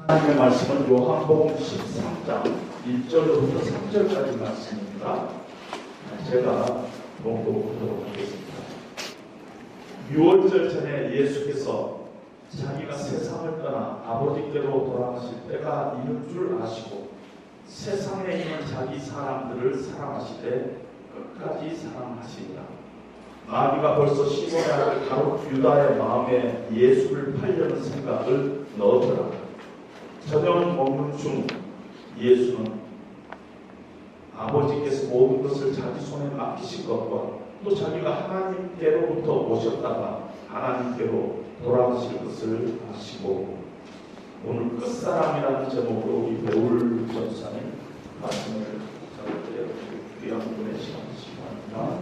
하나님의 말씀은 요한복음 13장 1절부터 3절까지 말씀입니다. 제가 봉독하도록 하겠습니다. 6월절 전에 예수께서 자기가 세상을 떠나 아버지께로 돌아가실 때가 이른 줄 아시고 세상에 있는 자기 사람들을 사랑하시되 끝까지 사랑하시리라. 마귀가 벌써 시몬의 아들 가룟 유다의 마음에 예수를 팔려는 생각을 넣었더라. 저녁 먹는 중 예수는 아버지께서 모든 것을 자기 손에 맡기신 것과 또 자기가 하나님께로부터 오셨다가 하나님께로 돌아가실 것을 아시고 오늘 끝사람이라는 제목으로 이 배울 전사님 말씀을 전할 귀한 분의 시간입니다.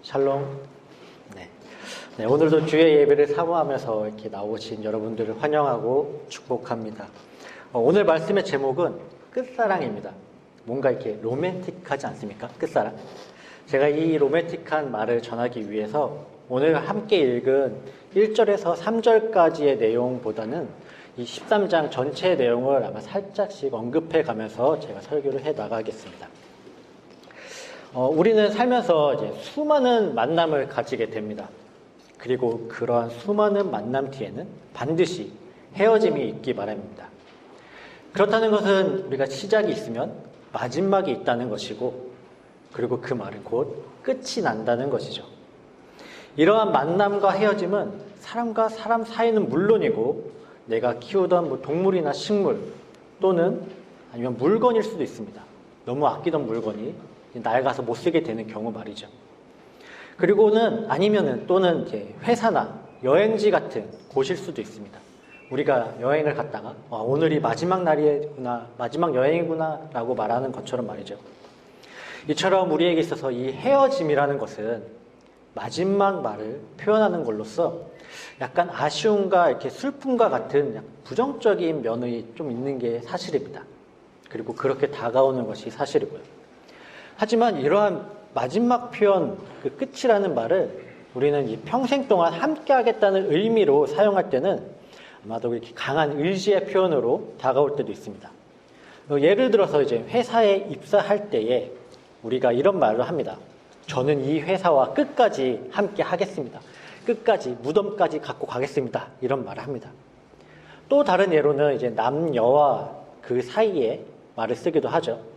샬롬. 네, 오늘도 주의 예배를 사모하면서 이렇게 나오신 여러분들을 환영하고 축복합니다. 오늘 말씀의 제목은 끝사랑입니다. 뭔가 이렇게 로맨틱하지 않습니까? 끝사랑. 제가 이 로맨틱한 말을 전하기 위해서 오늘 함께 읽은 1절에서 3절까지의 내용보다는 이 13장 전체의 내용을 아마 살짝씩 언급해 가면서 제가 설교를 해 나가겠습니다. 우리는 살면서 이제 수많은 만남을 가지게 됩니다. 그리고 그러한 수많은 만남 뒤에는 반드시 헤어짐이 있기 마련입니다. 그렇다는 것은 우리가 시작이 있으면 마지막이 있다는 것이고, 그리고 그 말은 곧 끝이 난다는 것이죠. 이러한 만남과 헤어짐은 사람과 사람 사이는 물론이고, 내가 키우던 동물이나 식물 또는 아니면 물건일 수도 있습니다. 너무 아끼던 물건이 낡아서 못 쓰게 되는 경우 말이죠. 그리고는 아니면은 또는 이제 회사나 여행지 같은 곳일 수도 있습니다. 우리가 여행을 갔다가 오늘이 마지막 날이구나, 마지막 여행이구나 라고 말하는 것처럼 말이죠. 이처럼 우리에게 있어서 이 헤어짐이라는 것은 마지막 말을 표현하는 걸로써 약간 아쉬움과 이렇게 슬픔과 같은 부정적인 면이 좀 있는 게 사실입니다. 그리고 그렇게 다가오는 것이 사실이고요. 하지만 이러한 마지막 표현, 그 끝이라는 말을 우리는 이 평생 동안 함께 하겠다는 의미로 사용할 때는 아마도 이렇게 강한 의지의 표현으로 다가올 때도 있습니다. 예를 들어서 이제 회사에 입사할 때에 우리가 이런 말을 합니다. 저는 이 회사와 끝까지 함께 하겠습니다. 끝까지, 무덤까지 갖고 가겠습니다. 이런 말을 합니다. 또 다른 예로는 이제 남녀와 그 사이에 말을 쓰기도 하죠.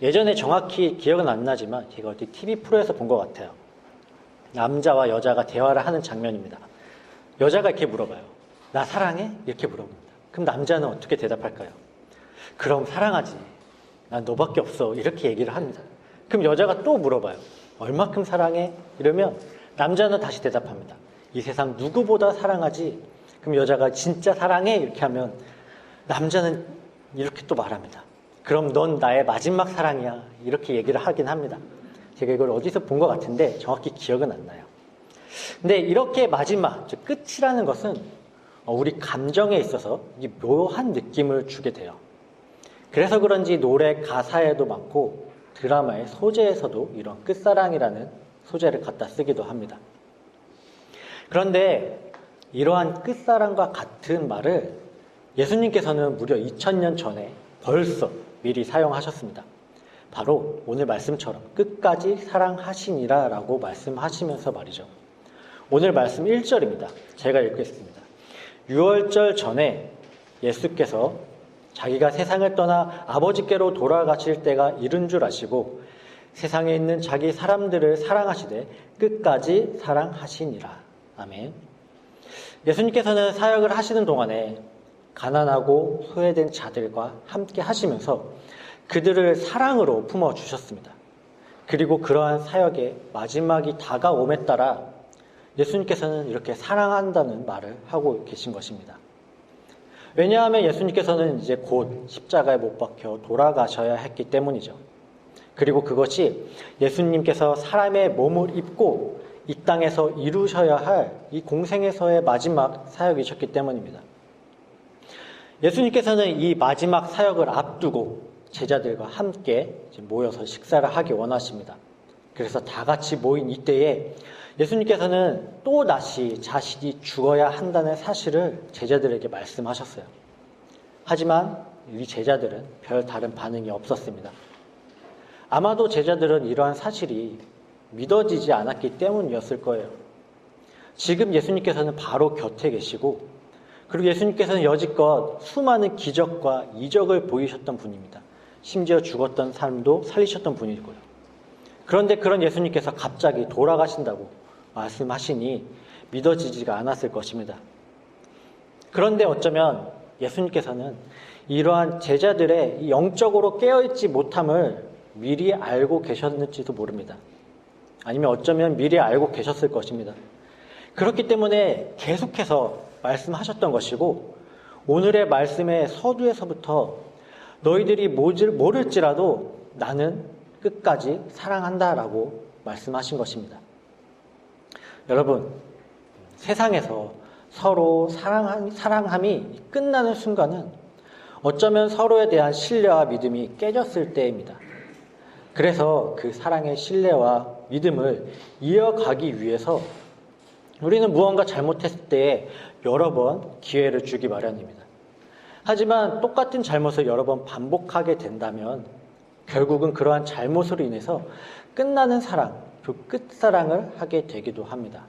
예전에 정확히 기억은 안 나지만 제가 어디 TV 프로에서 본 것 같아요. 남자와 여자가 대화를 하는 장면입니다. 여자가 이렇게 물어봐요. 나 사랑해? 이렇게 물어봅니다. 그럼 남자는 어떻게 대답할까요? 그럼 사랑하지. 난 너밖에 없어. 이렇게 얘기를 합니다. 그럼 여자가 또 물어봐요. 얼마큼 사랑해? 이러면 남자는 다시 대답합니다. 이 세상 누구보다 사랑하지. 그럼 여자가 진짜 사랑해? 이렇게 하면 남자는 이렇게 또 말합니다. 그럼 넌 나의 마지막 사랑이야. 이렇게 얘기를 하긴 합니다. 제가 이걸 어디서 본 것 같은데 정확히 기억은 안 나요. 근데 이렇게 마지막, 즉 끝이라는 것은 우리 감정에 있어서 묘한 느낌을 주게 돼요. 그래서 그런지 노래 가사에도 많고 드라마의 소재에서도 이런 끝사랑이라는 소재를 갖다 쓰기도 합니다. 그런데 이러한 끝사랑과 같은 말을 예수님께서는 무려 2000년 전에 벌써 미리 사용하셨습니다. 바로 오늘 말씀처럼 끝까지 사랑하시니라 라고 말씀하시면서 말이죠. 오늘 말씀 1절입니다. 제가 읽겠습니다. 6월절 전에 예수께서 자기가 세상을 떠나 아버지께로 돌아가실 때가 이른 줄 아시고 세상에 있는 자기 사람들을 사랑하시되 끝까지 사랑하시니라. 아멘. 예수님께서는 사역을 하시는 동안에 가난하고 소외된 자들과 함께 하시면서 그들을 사랑으로 품어주셨습니다. 그리고 그러한 사역의 마지막이 다가옴에 따라 예수님께서는 이렇게 사랑한다는 말을 하고 계신 것입니다. 왜냐하면 예수님께서는 이제 곧 십자가에 못 박혀 돌아가셔야 했기 때문이죠. 그리고 그것이 예수님께서 사람의 몸을 입고 이 땅에서 이루셔야 할 이 공생에서의 마지막 사역이셨기 때문입니다. 예수님께서는 이 마지막 사역을 앞두고 제자들과 함께 모여서 식사를 하기 원하십니다. 그래서 다 같이 모인 이때에 예수님께서는 또다시 자신이 죽어야 한다는 사실을 제자들에게 말씀하셨어요. 하지만 이 제자들은 별 다른 반응이 없었습니다. 아마도 제자들은 이러한 사실이 믿어지지 않았기 때문이었을 거예요. 지금 예수님께서는 바로 곁에 계시고, 그리고 예수님께서는 여지껏 수많은 기적과 이적을 보이셨던 분입니다. 심지어 죽었던 사람도 살리셨던 분이고요. 그런데 그런 예수님께서 갑자기 돌아가신다고 말씀하시니 믿어지지가 않았을 것입니다. 그런데 어쩌면 예수님께서는 이러한 제자들의 영적으로 깨어있지 못함을 미리 알고 계셨는지도 모릅니다. 아니면 어쩌면 미리 알고 계셨을 것입니다. 그렇기 때문에 계속해서 말씀하셨던 것이고, 오늘의 말씀의 서두에서부터 너희들이 모를지라도 나는 끝까지 사랑한다라고 말씀하신 것입니다. 여러분, 세상에서 서로 사랑함이 끝나는 순간은 어쩌면 서로에 대한 신뢰와 믿음이 깨졌을 때입니다. 그래서 그 사랑의 신뢰와 믿음을 이어가기 위해서 우리는 무언가 잘못했을 때에 여러 번 기회를 주기 마련입니다. 하지만 똑같은 잘못을 여러 번 반복하게 된다면 결국은 그러한 잘못으로 인해서 끝나는 사랑, 그 끝사랑을 하게 되기도 합니다.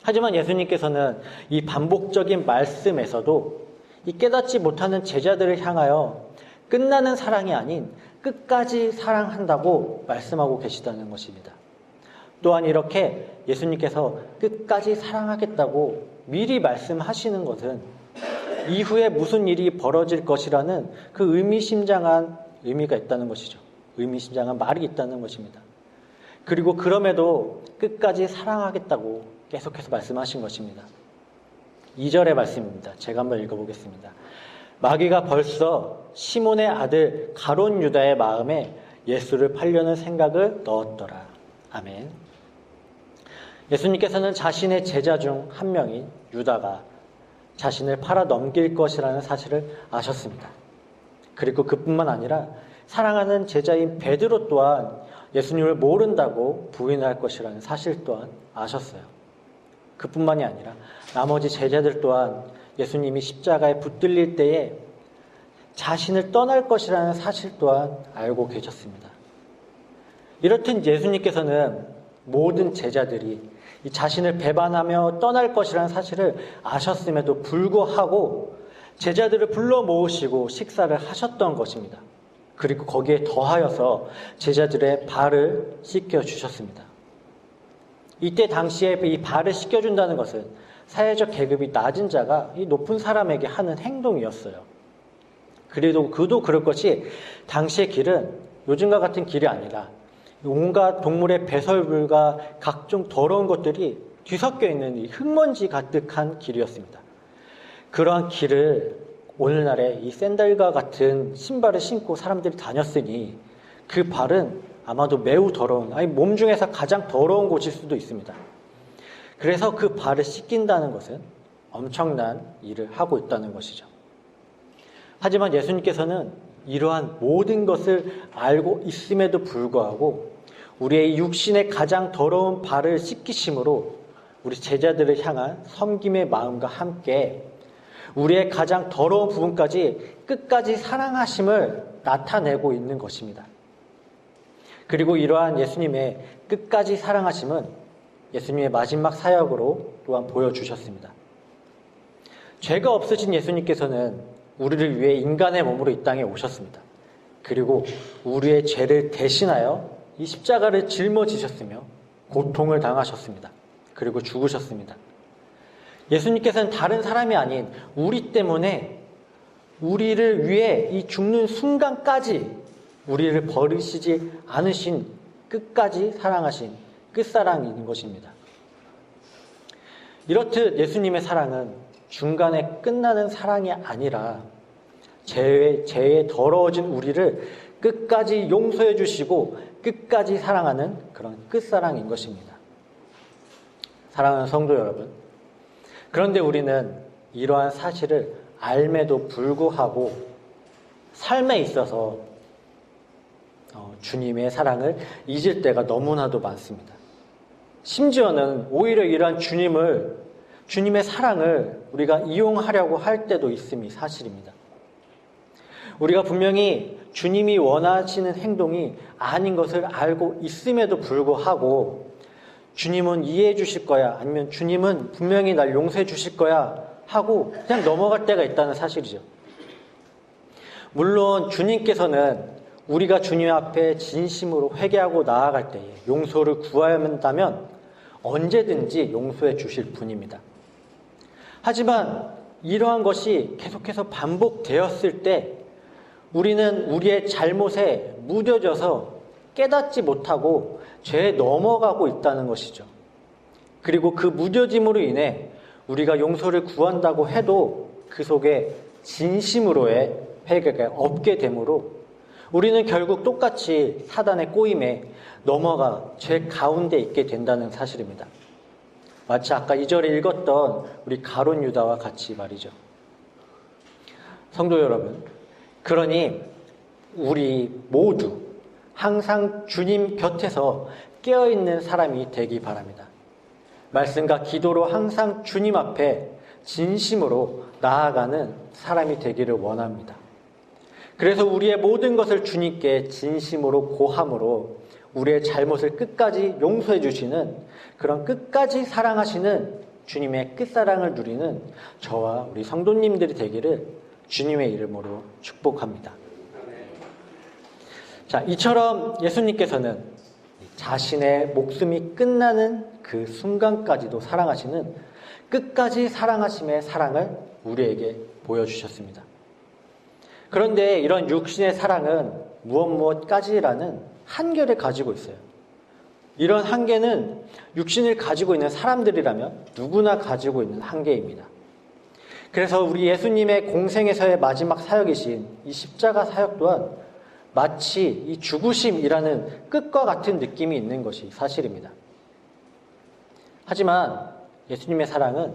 하지만 예수님께서는 이 반복적인 말씀에서도 이 깨닫지 못하는 제자들을 향하여 끝나는 사랑이 아닌 끝까지 사랑한다고 말씀하고 계시다는 것입니다. 또한 이렇게 예수님께서 끝까지 사랑하겠다고 미리 말씀하시는 것은 이후에 무슨 일이 벌어질 것이라는 그 의미심장한 의미가 있다는 것이죠. 의미심장한 말이 있다는 것입니다. 그리고 그럼에도 끝까지 사랑하겠다고 계속해서 말씀하신 것입니다. 2절의 말씀입니다. 제가 한번 읽어보겠습니다. 마귀가 벌써 시몬의 아들 가롯 유다의 마음에 예수를 팔려는 생각을 넣었더라. 아멘. 예수님께서는 자신의 제자 중 한 명인 유다가 자신을 팔아 넘길 것이라는 사실을 아셨습니다. 그리고 그뿐만 아니라 사랑하는 제자인 베드로 또한 예수님을 모른다고 부인할 것이라는 사실 또한 아셨어요. 그뿐만이 아니라 나머지 제자들 또한 예수님이 십자가에 붙들릴 때에 자신을 떠날 것이라는 사실 또한 알고 계셨습니다. 이렇듯 예수님께서는 모든 제자들이 이 자신을 배반하며 떠날 것이라는 사실을 아셨음에도 불구하고 제자들을 불러 모으시고 식사를 하셨던 것입니다. 그리고 거기에 더하여서 제자들의 발을 씻겨주셨습니다. 이때 당시에 이 발을 씻겨준다는 것은 사회적 계급이 낮은 자가 이 높은 사람에게 하는 행동이었어요. 그래도 그도 그럴 것이 당시의 길은 요즘과 같은 길이 아니라 온갖 동물의 배설물과 각종 더러운 것들이 뒤섞여 있는 이 흙먼지 가득한 길이었습니다. 그러한 길을 오늘날에 이 샌들과 같은 신발을 신고 사람들이 다녔으니 그 발은 아마도 매우 더러운, 아니 몸 중에서 가장 더러운 곳일 수도 있습니다. 그래서 그 발을 씻긴다는 것은 엄청난 일을 하고 있다는 것이죠. 하지만 예수님께서는 이러한 모든 것을 알고 있음에도 불구하고 우리의 육신의 가장 더러운 발을 씻기심으로 우리 제자들을 향한 섬김의 마음과 함께 우리의 가장 더러운 부분까지 끝까지 사랑하심을 나타내고 있는 것입니다. 그리고 이러한 예수님의 끝까지 사랑하심은 예수님의 마지막 사역으로 또한 보여주셨습니다. 죄가 없으신 예수님께서는 우리를 위해 인간의 몸으로 이 땅에 오셨습니다. 그리고 우리의 죄를 대신하여 이 십자가를 짊어지셨으며 고통을 당하셨습니다. 그리고 죽으셨습니다. 예수님께서는 다른 사람이 아닌 우리 때문에 우리를 위해 이 죽는 순간까지 우리를 버리시지 않으신 끝까지 사랑하신 끝사랑인 것입니다. 이렇듯 예수님의 사랑은 중간에 끝나는 사랑이 아니라 죄에 더러워진 우리를 끝까지 용서해 주시고 끝까지 사랑하는 그런 끝사랑인 것입니다. 사랑하는 성도 여러분, 그런데 우리는 이러한 사실을 알매도 불구하고 삶에 있어서 주님의 사랑을 잊을 때가 너무나도 많습니다. 심지어는 오히려 이러한 주님의 사랑을 우리가 이용하려고 할 때도 있음이 사실입니다. 우리가 분명히 주님이 원하시는 행동이 아닌 것을 알고 있음에도 불구하고 주님은 이해해 주실 거야, 아니면 주님은 분명히 날 용서해 주실 거야 하고 그냥 넘어갈 때가 있다는 사실이죠. 물론 주님께서는 우리가 주님 앞에 진심으로 회개하고 나아갈 때에 용서를 구해야 한다면 언제든지 용서해 주실 분입니다. 하지만 이러한 것이 계속해서 반복되었을 때 우리는 우리의 잘못에 무뎌져서 깨닫지 못하고 죄에 넘어가고 있다는 것이죠. 그리고 그 무뎌짐으로 인해 우리가 용서를 구한다고 해도 그 속에 진심으로의 회개가 없게 되므로 우리는 결국 똑같이 사단의 꼬임에 넘어가 죄 가운데 있게 된다는 사실입니다. 마치 아까 2절에 읽었던 우리 가룟 유다와 같이 말이죠. 성도 여러분, 그러니 우리 모두 항상 주님 곁에서 깨어있는 사람이 되기 바랍니다. 말씀과 기도로 항상 주님 앞에 진심으로 나아가는 사람이 되기를 원합니다. 그래서 우리의 모든 것을 주님께 진심으로 고함으로 우리의 잘못을 끝까지 용서해 주시는 그런 끝까지 사랑하시는 주님의 끝사랑을 누리는 저와 우리 성도님들이 되기를 주님의 이름으로 축복합니다. 자, 이처럼 예수님께서는 자신의 목숨이 끝나는 그 순간까지도 사랑하시는 끝까지 사랑하심의 사랑을 우리에게 보여주셨습니다. 그런데 이런 육신의 사랑은 무엇까지라는 한계를 가지고 있어요. 이런 한계는 육신을 가지고 있는 사람들이라면 누구나 가지고 있는 한계입니다. 그래서 우리 예수님의 공생에서의 마지막 사역이신 이 십자가 사역 또한 마치 이 죽으심이라는 끝과 같은 느낌이 있는 것이 사실입니다. 하지만 예수님의 사랑은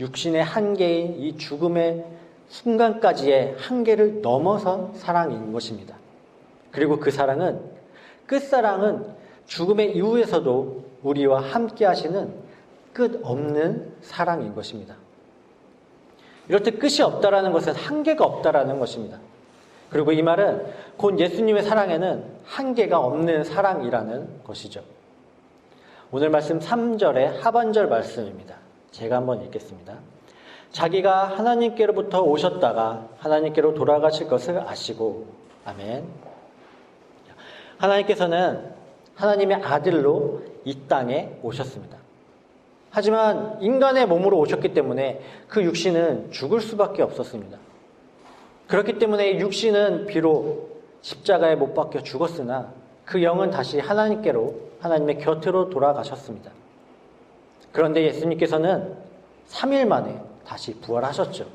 육신의 한계인 이 죽음의 순간까지의 한계를 넘어선 사랑인 것입니다. 그리고 그 사랑은 끝사랑은 죽음의 이후에서도 우리와 함께 하시는 끝없는 사랑인 것입니다. 이럴 때 끝이 없다라는 것은 한계가 없다라는 것입니다. 그리고 이 말은 곧 예수님의 사랑에는 한계가 없는 사랑이라는 것이죠. 오늘 말씀 3절의 하반절 말씀입니다. 제가 한번 읽겠습니다. 자기가 하나님께로부터 오셨다가 하나님께로 돌아가실 것을 아시고, 아멘. 하나님께서는 하나님의 아들로 이 땅에 오셨습니다. 하지만 인간의 몸으로 오셨기 때문에 그 육신은 죽을 수밖에 없었습니다. 그렇기 때문에 육신은 비록 십자가에 못 박혀 죽었으나 그 영은 다시 하나님의 곁으로 돌아가셨습니다. 그런데 예수님께서는 3일 만에 다시 부활하셨죠.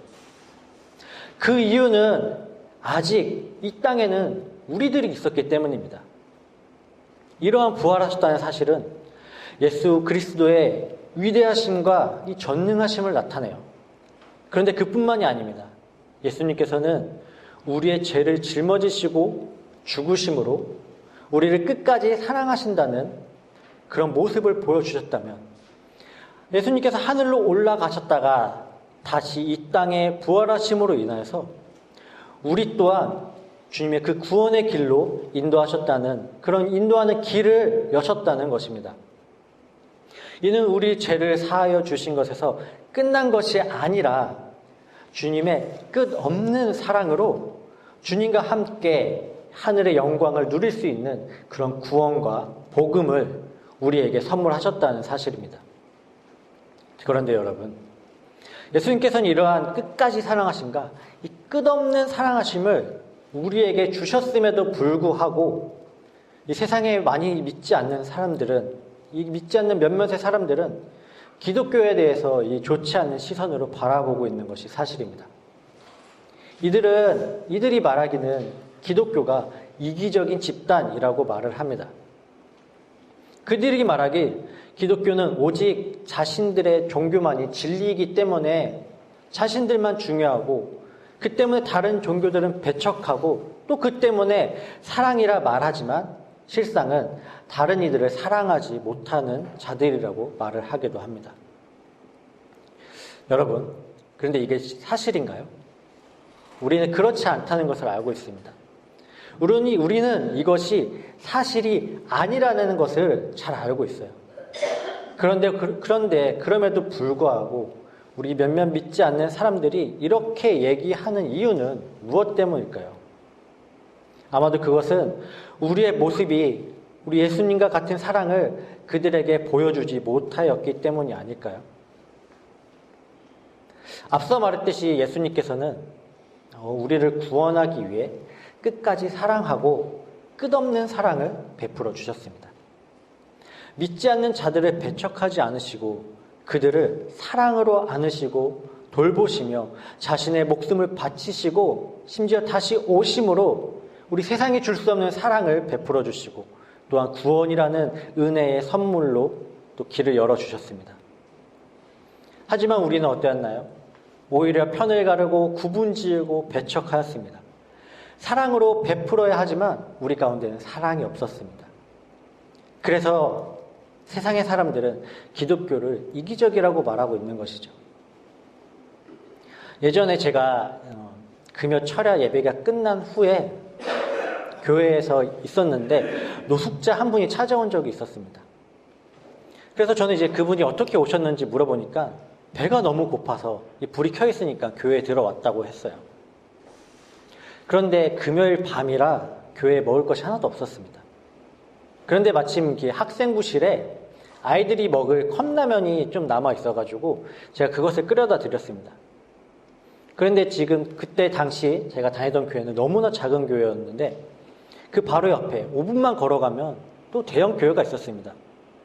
그 이유는 아직 이 땅에는 우리들이 있었기 때문입니다. 이러한 부활하셨다는 사실은 예수 그리스도의 위대하심과 이 전능하심을 나타내요. 그런데 그뿐만이 아닙니다. 예수님께서는 우리의 죄를 짊어지시고 죽으심으로 우리를 끝까지 사랑하신다는 그런 모습을 보여주셨다면, 예수님께서 하늘로 올라가셨다가 다시 이 땅에 부활하심으로 인하여서 우리 또한 주님의 그 구원의 길로 인도하셨다는, 그런 인도하는 길을 여셨다는 것입니다. 이는 우리 죄를 사하여 주신 것에서 끝난 것이 아니라 주님의 끝없는 사랑으로 주님과 함께 하늘의 영광을 누릴 수 있는 그런 구원과 복음을 우리에게 선물하셨다는 사실입니다. 그런데 여러분, 예수님께서는 이러한 끝까지 사랑하심과 이 끝없는 사랑하심을 우리에게 주셨음에도 불구하고 이 세상에 많이 믿지 않는 사람들은, 이 믿지 않는 몇몇의 사람들은 기독교에 대해서 이 좋지 않은 시선으로 바라보고 있는 것이 사실입니다. 이들이 말하기는 기독교가 이기적인 집단이라고 말을 합니다. 그들이 말하기 기독교는 오직 자신들의 종교만이 진리이기 때문에 자신들만 중요하고 그 때문에 다른 종교들은 배척하고 또 그 때문에 사랑이라 말하지만 실상은 다른 이들을 사랑하지 못하는 자들이라고 말을 하기도 합니다. 여러분, 그런데 이게 사실인가요? 우리는 그렇지 않다는 것을 알고 있습니다. 우리는 이것이 사실이 아니라는 것을 잘 알고 있어요. 그런데 그럼에도 불구하고 우리 몇몇 믿지 않는 사람들이 이렇게 얘기하는 이유는 무엇 때문일까요? 아마도 그것은 우리의 모습이 우리 예수님과 같은 사랑을 그들에게 보여주지 못하였기 때문이 아닐까요? 앞서 말했듯이 예수님께서는 우리를 구원하기 위해 끝까지 사랑하고 끝없는 사랑을 베풀어 주셨습니다. 믿지 않는 자들을 배척하지 않으시고 그들을 사랑으로 안으시고 돌보시며 자신의 목숨을 바치시고 심지어 다시 오심으로 우리 세상이 줄 수 없는 사랑을 베풀어 주시고 또한 구원이라는 은혜의 선물로 또 길을 열어주셨습니다. 하지만 우리는 어떠했나요? 오히려 편을 가르고 구분 지으고 배척하였습니다. 사랑으로 베풀어야 하지만 우리 가운데는 사랑이 없었습니다. 그래서 세상의 사람들은 기독교를 이기적이라고 말하고 있는 것이죠. 예전에 제가 금요 철야 예배가 끝난 후에 교회에서 있었는데 노숙자 한 분이 찾아온 적이 있었습니다. 그래서 저는 이제 그분이 어떻게 오셨는지 물어보니까 배가 너무 고파서 불이 켜 있으니까 교회에 들어왔다고 했어요. 그런데 금요일 밤이라 교회에 먹을 것이 하나도 없었습니다. 그런데 마침 학생부실에 아이들이 먹을 컵라면이 좀 남아 있어가지고 제가 그것을 끓여다 드렸습니다. 그런데 지금 그때 당시 제가 다니던 교회는 너무나 작은 교회였는데 그 바로 옆에 5분만 걸어가면 또 대형 교회가 있었습니다.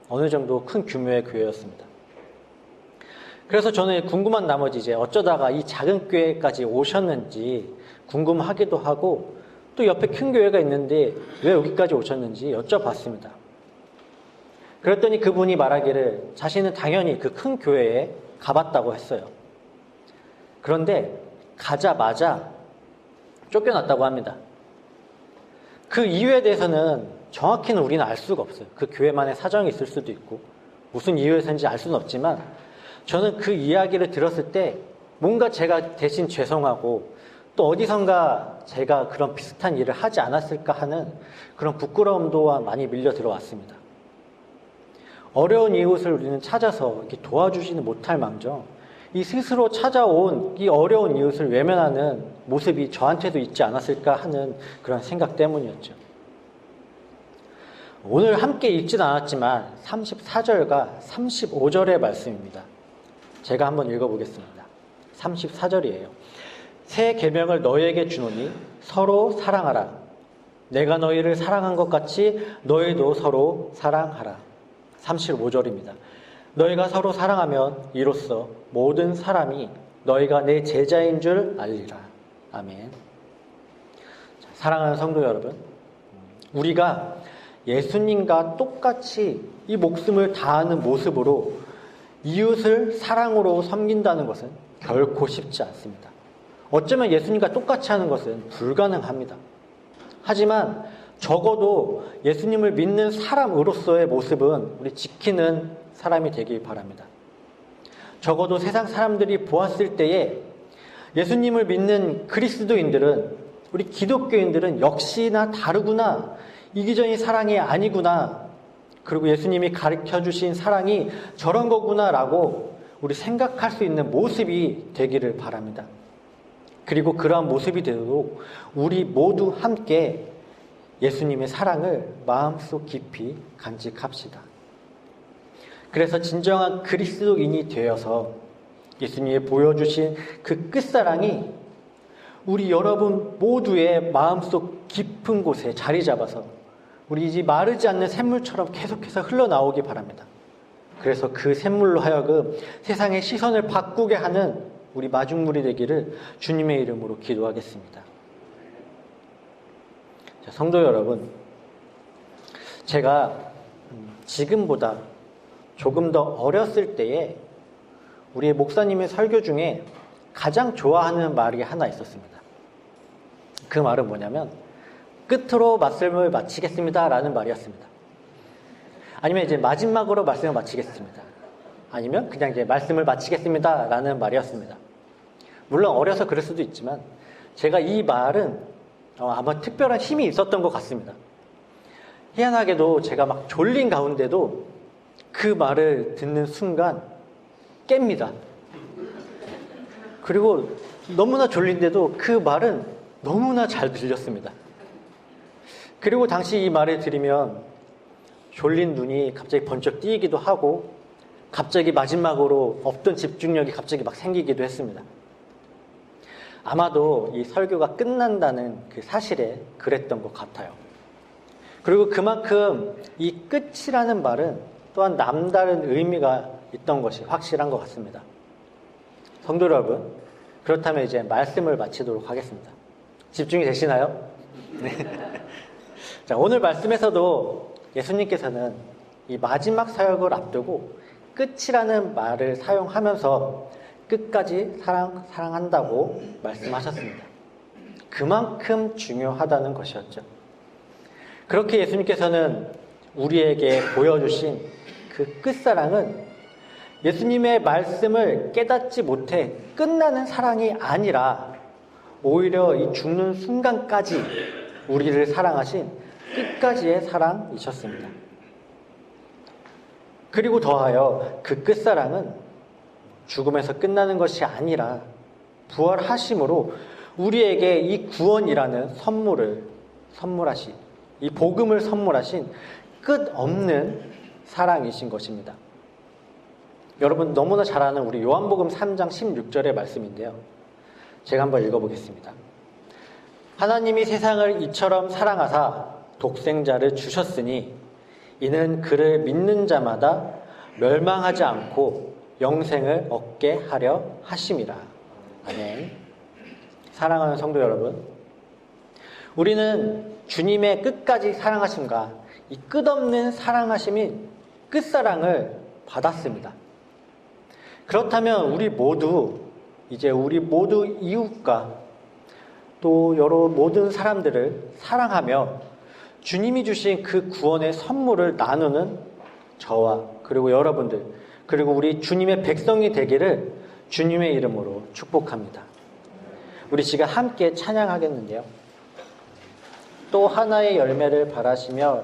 어느 정도 큰 규모의 교회였습니다. 그래서 저는 궁금한 나머지 이제 어쩌다가 이 작은 교회까지 오셨는지 궁금하기도 하고 또 옆에 큰 교회가 있는데 왜 여기까지 오셨는지 여쭤봤습니다. 그랬더니 그분이 말하기를 자신은 당연히 그 큰 교회에 가봤다고 했어요. 그런데 가자마자 쫓겨났다고 합니다. 그 이유에 대해서는 정확히는 우리는 알 수가 없어요. 그 교회만의 사정이 있을 수도 있고 무슨 이유에서인지 알 수는 없지만 저는 그 이야기를 들었을 때 뭔가 제가 대신 죄송하고 또 어디선가 제가 그런 비슷한 일을 하지 않았을까 하는 그런 부끄러움 또한 많이 밀려 들어왔습니다. 어려운 이웃을 우리는 찾아서 이렇게 도와주지는 못할 망정 이 스스로 찾아온 이 어려운 이웃을 외면하는 모습이 저한테도 있지 않았을까 하는 그런 생각 때문이었죠. 오늘 함께 읽진 않았지만 34절과 35절의 말씀입니다. 제가 한번 읽어보겠습니다. 34절이에요. 새 계명을 너희에게 주노니 서로 사랑하라. 내가 너희를 사랑한 것 같이 너희도 서로 사랑하라. 35절입니다. 너희가 서로 사랑하면 이로써 모든 사람이 너희가 내 제자인 줄 알리라. 아멘. 사랑하는 성도 여러분, 우리가 예수님과 똑같이 이 목숨을 다하는 모습으로 이웃을 사랑으로 섬긴다는 것은 결코 쉽지 않습니다. 어쩌면 예수님과 똑같이 하는 것은 불가능합니다. 하지만 적어도 예수님을 믿는 사람으로서의 모습은 우리 지키는 사람이 되길 바랍니다. 적어도 세상 사람들이 보았을 때에 예수님을 믿는 그리스도인들은, 우리 기독교인들은 역시나 다르구나, 이기적인 사랑이 아니구나, 그리고 예수님이 가르쳐주신 사랑이 저런 거구나라고 우리 생각할 수 있는 모습이 되기를 바랍니다. 그리고 그러한 모습이 되도록 우리 모두 함께 예수님의 사랑을 마음속 깊이 간직합시다. 그래서 진정한 그리스도인이 되어서 예수님이 보여주신 그 끝사랑이 우리 여러분 모두의 마음속 깊은 곳에 자리 잡아서 우리 이 마르지 않는 샘물처럼 계속해서 흘러나오기 바랍니다. 그래서 그 샘물로 하여금 세상의 시선을 바꾸게 하는 우리 마중물이 되기를 주님의 이름으로 기도하겠습니다. 자, 성도 여러분, 제가 지금보다 조금 더 어렸을 때에 우리의 목사님의 설교 중에 가장 좋아하는 말이 하나 있었습니다. 그 말은 뭐냐면 끝으로 말씀을 마치겠습니다 라는 말이었습니다. 아니면 이제 마지막으로 말씀을 마치겠습니다. 아니면 그냥 이제 말씀을 마치겠습니다 라는 말이었습니다. 물론 어려서 그럴 수도 있지만 제가 이 말은 아마 특별한 힘이 있었던 것 같습니다. 희한하게도 제가 막 졸린 가운데도 그 말을 듣는 순간 깹니다. 그리고 너무나 졸린데도 그 말은 너무나 잘 들렸습니다. 그리고 당시 이 말을 들으면 졸린 눈이 갑자기 번쩍 뜨이기도 하고 갑자기 마지막으로 없던 집중력이 갑자기 막 생기기도 했습니다. 아마도 이 설교가 끝난다는 그 사실에 그랬던 것 같아요. 그리고 그만큼 이 끝이라는 말은 또한 남다른 의미가 있던 것이 확실한 것 같습니다. 성도 여러분, 그렇다면 이제 말씀을 마치도록 하겠습니다. 집중이 되시나요? 네. 자, 오늘 말씀에서도 예수님께서는 이 마지막 사역을 앞두고 끝이라는 말을 사용하면서 끝까지 사랑한다고 말씀하셨습니다. 그만큼 중요하다는 것이었죠. 그렇게 예수님께서는 우리에게 보여주신 그 끝사랑은 예수님의 말씀을 깨닫지 못해 끝나는 사랑이 아니라 오히려 이 죽는 순간까지 우리를 사랑하신 끝까지의 사랑이셨습니다. 그리고 더하여 그 끝사랑은 죽음에서 끝나는 것이 아니라 부활하심으로 우리에게 이 구원이라는 선물을 선물하신, 이 복음을 선물하신 끝없는 사랑이신 것입니다. 여러분 너무나 잘 아는 우리 요한복음 3장 16절의 말씀인데요. 제가 한번 읽어보겠습니다. 하나님이 세상을 이처럼 사랑하사 독생자를 주셨으니 이는 그를 믿는 자마다 멸망하지 않고 영생을 얻게 하려 하심이라. 아멘. 사랑하는 성도 여러분, 우리는 주님의 끝까지 사랑하심과 이 끝없는 사랑하심인 끝사랑을 받았습니다. 그렇다면 우리 모두 이웃과 또 여러 모든 사람들을 사랑하며 주님이 주신 그 구원의 선물을 나누는 저와 그리고 여러분들 그리고 우리 주님의 백성이 되기를 주님의 이름으로 축복합니다. 우리 지금 함께 찬양하겠는데요. 또 하나의 열매를 바라시며